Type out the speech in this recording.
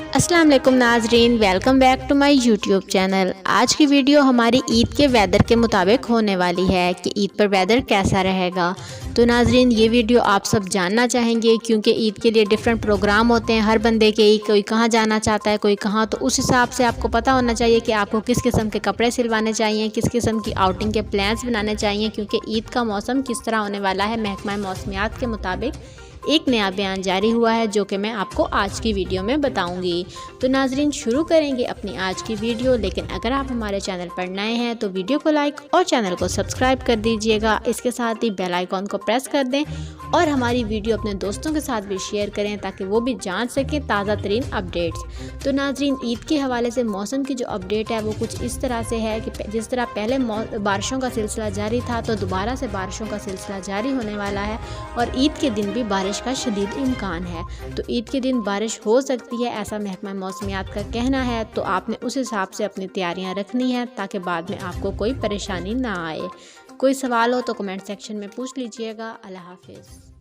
अस्सलाम वालेकुम नाजरीन, welcome back to my YouTube channel. आज की वीडियो हमारी ईद के वेदर के मुताबिक होने वाली है कि ईद पर वेदर कैसा रहेगा। तो नाजरीन, ये वीडियो आप सब जानना चाहेंगे क्योंकि ईद के लिए डिफरेंट प्रोग्राम होते हैं हर बंदे के। कोई कहाँ जाना चाहता है, कोई कहाँ, तो उस हिसाब से आपको पता होना चाहिए कि आपको किस किस्म के कपड़े सिलवाने चाहिए, किस किस्म की आउटिंग के प्लान्स बनाने चाहिए, क्योंकि ईद का मौसम किस तरह होने वाला है। महकमा मौसमियात के मुताबिक एक नया बयान जारी हुआ है जो कि मैं आपको आज की वीडियो में बताऊंगी। तो नाजरीन, शुरू करेंगे अपनी आज की वीडियो, लेकिन अगर आप हमारे चैनल पर नए हैं तो वीडियो को लाइक और चैनल को सब्सक्राइब कर दीजिएगा। इसके साथ ही बेल आइकॉन को प्रेस कर दें और हमारी वीडियो अपने दोस्तों के साथ भी शेयर करें ताकि वो भी जान सकें ताज़ा तरीन अपडेट्स। तो नाजरीन, ईद के हवाले से मौसम की जो अपडेट है वो कुछ इस तरह से है कि जिस तरह पहले बारिशों का सिलसिला जारी था तो दोबारा से बारिशों का सिलसिला जारी होने वाला है और ईद के दिन भी बारिश का शदीद इम्कान है। तो ईद के दिन बारिश हो सकती है, ऐसा महकमा मौसमियात का कहना है। तो आपने उस हिसाब से अपनी तैयारियां रखनी है ताकि बाद में आपको कोई परेशानी ना आए। कोई सवाल हो तो कमेंट सेक्शन में पूछ लीजिएगा। अल्लाह हाफिज़।